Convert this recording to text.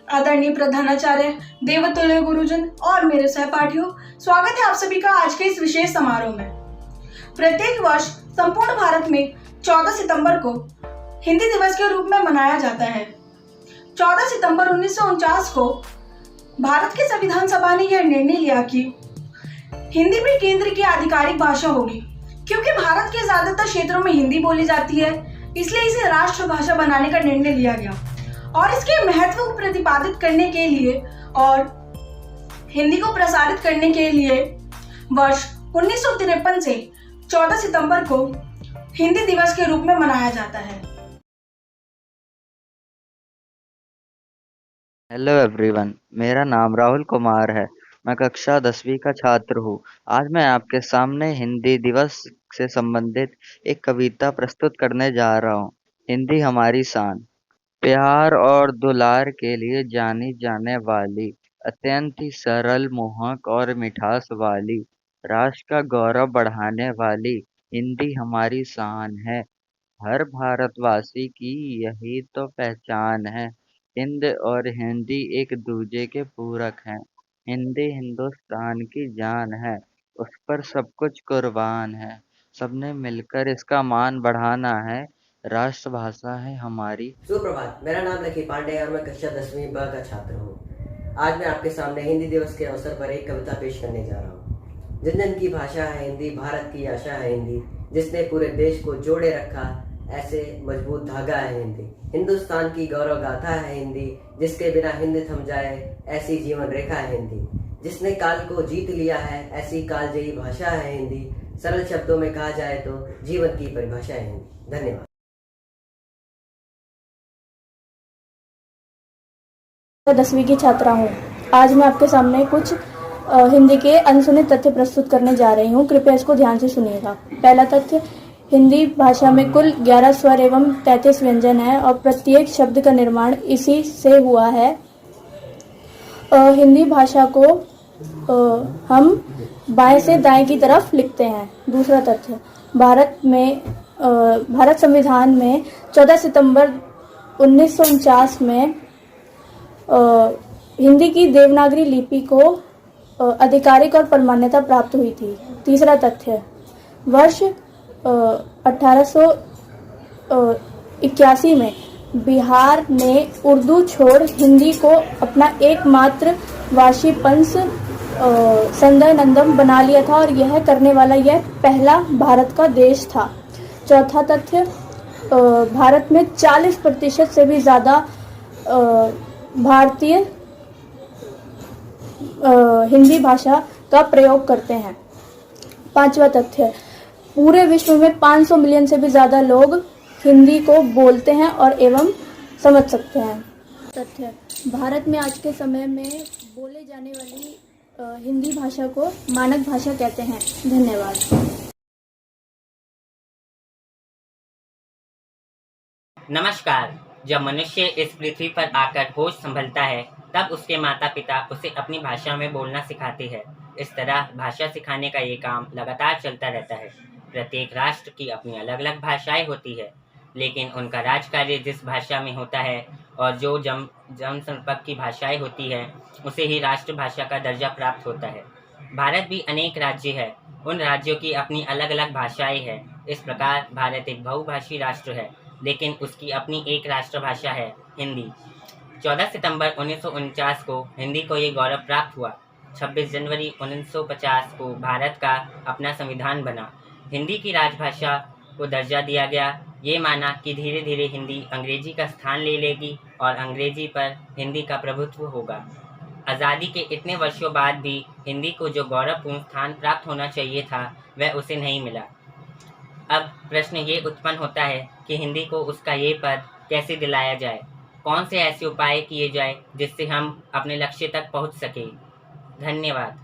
आदरणीय प्रधानाचार्य, देवतुल्य गुरुजन और मेरे सहपाठियों, स्वागत है आप सभी का आज के इस विशेष समारोह में। प्रत्येक वर्ष संपूर्ण भारत में 14 सितंबर को हिंदी दिवस के रूप में मनाया जाता है। 14 सितंबर 1949 को भारत के संविधान सभा ने यह निर्णय लिया कि हिंदी भी केंद्र की आधिकारिक भाषा होगी। क्योंकि भारत के ज्यादातर क्षेत्रों में हिंदी बोली जाती है, इसलिए इसे राष्ट्रभाषा बनाने का निर्णय लिया गया और इसके महत्व को प्रतिपादित करने के लिए और हिंदी को प्रसारित करने के लिए वर्ष 1953 से 14 सितंबर को हिंदी दिवस के रूप में मनाया जाता है। हेलो एवरीवन, मेरा नाम राहुल कुमार है। मैं कक्षा 10वीं का छात्र हूँ। आज मैं आपके सामने हिंदी दिवस से संबंधित एक कविता प्रस्तुत करने जा रहा हूँ। हिंदी हमारी शान। प्यार और दुलार के लिए जानी जाने वाली, अत्यंत ही सरल, मोहक और मिठास वाली, राष्ट्र का गौरव बढ़ाने वाली हिंदी हमारी शान है। हर भारतवासी की यही तो पहचान है। हिंद और हिंदी एक दूजे के पूरक हैं। हिंदी हिंदुस्तान की जान है, उस पर सब कुछ कुर्बान है। सबने मिलकर इसका मान बढ़ाना है, राष्ट्रभाषा है हमारी। सुप्रभात, मेरा नाम लकी पांडे और मैं कक्षा 10वीं ब का छात्र हूँ। आज मैं आपके सामने हिंदी दिवस के अवसर पर एक कविता पेश करने जा रहा हूँ। जन जन की भाषा है हिंदी, भारत की आशा है हिंदी, जिसने पूरे देश को जोड़े रखा, ऐसे मजबूत धागा है हिंदी। हिंदुस्तान की गौरव गाथा है हिंदी, जिसके बिना हिंद थम जाए, ऐसी जीवन रेखा है हिंदी। जिसने काल को जीत लिया है, ऐसी कालजयी भाषा है हिंदी। सरल शब्दों में कहा जाए तो जीवन की परिभाषा है हिंदी। धन्यवाद। 10वीं की छात्रा हूँ। आज मैं आपके सामने कुछ हिंदी के अनसुने तथ्य प्रस्तुत करने जा रही हूँ। कृपया इसको ध्यान से सुनिएगा। पहला तथ्य, हिंदी भाषा में कुल 11 स्वर एवं 33 व्यंजन है और प्रत्येक शब्द का निर्माण इसी से हुआ है। हिंदी भाषा को हम बाएं से दाएं की तरफ लिखते हैं। दूसरा तथ्य, भारत संविधान में 14 सितंबर 1949 में हिंदी की देवनागरी लिपि को आधिकारिक और मान्यता प्राप्त हुई थी। तीसरा तथ्य, वर्ष 1881 में बिहार ने उर्दू छोड़ हिंदी को अपना एकमात्र भाषीपंथ संदनंदम बना लिया था और यह करने वाला यह पहला भारत का देश था। चौथा तथ्य, भारत में 40% से भी ज़्यादा भारतीय हिंदी भाषा का प्रयोग करते हैं। पांचवा तथ्य, पूरे विश्व में 500 मिलियन से भी ज़्यादा लोग हिंदी को बोलते हैं और एवं समझ सकते हैं। तथ्य, भारत में आज के समय में बोले जाने वाली हिंदी भाषा को मानक भाषा कहते हैं। धन्यवाद। नमस्कार। जब मनुष्य इस पृथ्वी पर आकर होश संभलता है, तब उसके माता पिता उसे अपनी भाषा में बोलना सिखाते हैं। इस तरह भाषा सिखाने का ये काम लगातार चलता रहता है। प्रत्येक राष्ट्र की अपनी अलग अलग भाषाएं होती है, लेकिन उनका राज कार्य जिस भाषा में होता है और जो जनसंपर्क की भाषाएं होती है, उसे ही राष्ट्रभाषा का दर्जा प्राप्त होता है। भारत भी अनेक राज्य है, उन राज्यों की अपनी अलग अलग भाषाएं हैं। इस प्रकार भारत एक बहुभाषी राष्ट्र है, लेकिन उसकी अपनी एक राष्ट्रभाषा है, हिंदी। 14 सितंबर 1949 को हिंदी को ये गौरव प्राप्त हुआ। 26 जनवरी 1950 को भारत का अपना संविधान बना। हिंदी की राजभाषा को दर्जा दिया गया। ये माना कि धीरे धीरे हिंदी अंग्रेजी का स्थान ले लेगी और अंग्रेजी पर हिंदी का प्रभुत्व होगा। आज़ादी के इतने वर्षों बाद भी हिंदी को जो गौरवपूर्ण स्थान प्राप्त होना चाहिए था, वह उसे नहीं मिला। अब प्रश्न ये उत्पन्न होता है कि हिंदी को उसका ये पद कैसे दिलाया जाए। कौन से ऐसे उपाय किए जाए जिससे हम अपने लक्ष्य तक पहुंच सकें। धन्यवाद।